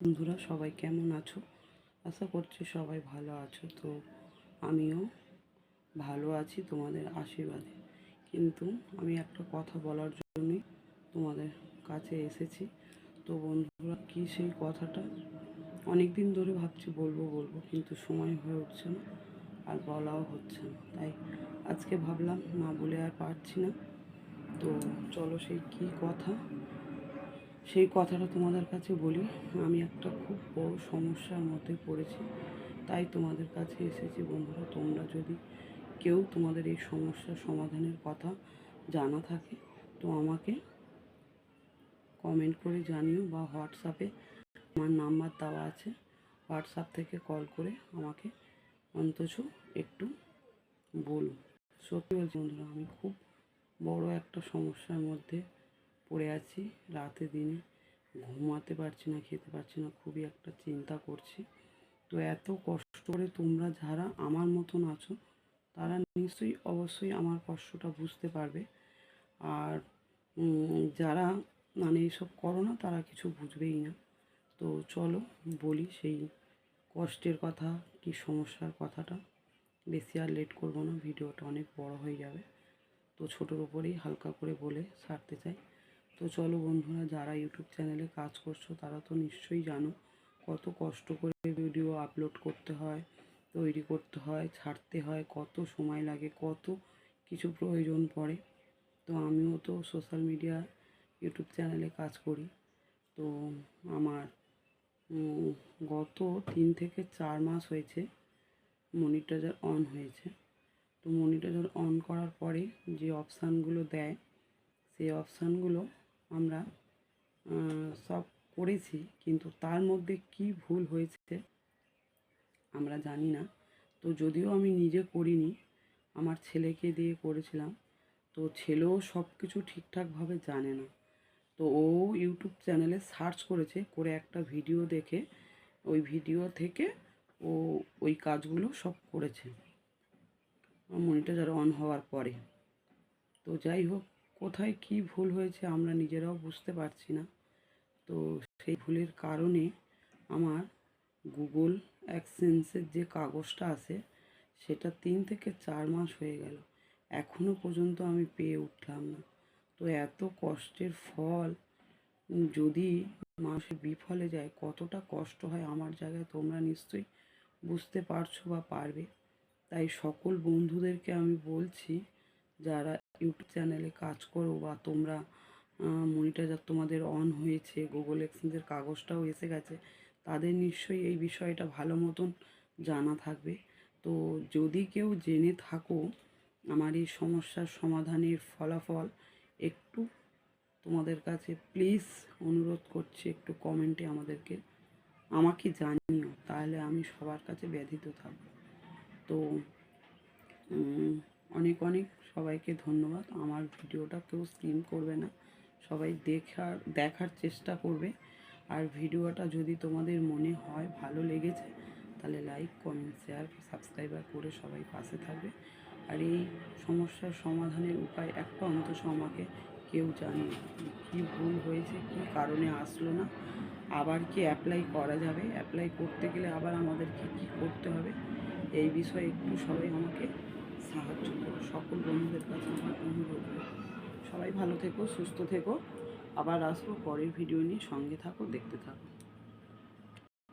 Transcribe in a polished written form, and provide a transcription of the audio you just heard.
বন্ধুরা সবাই কেমন আছো? আশা করছি সবাই ভালো আছো। তো আমিও ভালো আছি তোমাদের আশীর্বাদে। কিন্তু আমি একটা কথা বলার জন্যই তোমাদের কাছে এসেছি। তো বন্ধুরা, কি সেই কথাটা অনেক দিন ধরে ভাবছি বলবো কিন্তু সময় হয়ে উঠছে না, আর বলাও হচ্ছে না। তাই আজকে ভাবলাম না বলে আর পারছি না। তো চলো সেই কী কথা, সেই কথাটা তোমাদের কাছে বলি। আমি একটা খুব বড় সমস্যার মধ্যে পড়েছি, তাই তোমাদের কাছে এসেছি। বন্ধুরা, তোমরা যদি কেউ তোমাদের এই সমস্যার সমাধানের কথা জানা থাকে তো আমাকে কমেন্ট করে জানিও, বা হোয়াটসঅ্যাপে আমার নাম্বার দেওয়া আছে, হোয়াটসঅ্যাপ থেকে কল করে আমাকে অন্তত একটু বলুন। সত্যি বলছি বন্ধুরা, আমি খুব বড় একটা সমস্যার মধ্যে পড়ে আছি। রাতে দিনে ঘুমাতে পারছি না, খেতে পারছি না, খুবই একটা চিন্তা করছি। তো এত কষ্ট করে তোমরা যারা আমার মতন আছো তারা নিশ্চয়ই অবশ্যই আমার কষ্টটা বুঝতে পারবে। আর যারা এইসব করো না তারা কিছু বুঝবেই না। তো চলো বলি সেই কষ্টের কথা, কি সমস্যার কথাটা। বেশি আর লেট করবো না, ভিডিওটা অনেক বড় হয়ে যাবে। তো ছোটোর ওপরেই হালকা করে বলে ছাড়তে চাই। তো চলো বন্ধুরা, যারা ইউটিউব চ্যানেলে কাজ করছো তারা তো নিশ্চয়ই জানো কত কষ্ট করে ভিডিও আপলোড করতে হয়, তৈরি করতে হয়, ছাড়তে হয়, কত সময় লাগে, কত কিছু প্রয়োজন পড়ে। তো আমিও তো সোশ্যাল মিডিয়া ইউটিউব চ্যানেলে কাজ করি। তো আমার গত 3 থেকে 4 মাস হয়েছে মনিটাইজার অন হয়েছে। তো মনিটাইজার অন করার পরে যে অপশানগুলো দেয় সেই অপশানগুলো আমরা সব করেছি, কিন্তু তার মধ্যে কি ভুল হয়েছে আমরা জানি না। তো যদিও আমি নিজে করিনি, আমার ছেলেকে দিয়ে করেছিলাম। তো ছেলেও সব কিছু ঠিকঠাকভাবে জানে না। তো ও ইউটিউব চ্যানেলে সার্চ করেছে, করে একটা ভিডিও দেখে ওই ভিডিও থেকে ও ওই কাজগুলো সব করেছে মনিটাইজার অন হওয়ার পরে। তো যাই হোক, কোথায় কি ভুল হয়েছে আমরা নিজেরাও বুঝতে পারছি না। তো সেই ভুলের কারণে আমার গুগল অ্যাডসেন্সের যে কাগজটা আছে সেটা 3 থেকে 4 মাস হয়ে গেল, এখনও পর্যন্ত আমি পেয়ে উঠলাম না। তো এত কষ্টের ফল যদি মানুষের বিফলে যায় কতটা কষ্ট হয়, আমার জায়গায় তোমরা নিশ্চয়ই বুঝতে পারছো বা পারবে। তাই সকল বন্ধুদেরকে আমি বলছি, যারা ইউটিউব চ্যানেলে কাজ করো বা তোমরা মনিটাইজার তোমাদের অন হয়েছে, গুগল এক্সচেঞ্জের কাগজটাও এসে গেছে, তাদের নিশ্চয়ই এই বিষয়টা ভালো মতন জানা থাকবে। তো যদি কেউ জেনে থাকো আমার এই সমস্যার সমাধানের ফলাফল, একটু তোমাদের কাছে প্লিজ অনুরোধ করছি, একটু কমেন্টে আমাকে জানিও, তাহলে আমি সবার কাছে ব্যথিত থাকব। তো অনেক অনেক সবাইকে ধন্যবাদ। আমার ভিডিওটা কেউ স্কিপ করবে না, সবাই দেখার চেষ্টা করবে। আর ভিডিওটা যদি তোমাদের মনে হয় ভালো লেগেছে তাহলে লাইক, কমেন্ট, শেয়ার, সাবস্ক্রাইবার করে সবাই পাশে থাকবে। আর এই সমস্যার সমাধানের উপায় একটা অন্তত আমাকে কেউ জানিয়ে কী ভুল হয়েছে, কী কারণে আসলো না, আবার কি অ্যাপ্লাই করা যাবে, অ্যাপ্লাই করতে গেলে আবার আমাদেরকে কী করতে হবে, এই বিষয়ে একটু সবাই আমাকে সাহায্য করো। সকল বন্ধুদের কাছে আমার অনুরোধ। সবাই ভালো থেকো, সুস্থ থেকো। আবার আসবো পরের ভিডিও নিয়ে, সঙ্গে থাকো, দেখতে থাকো।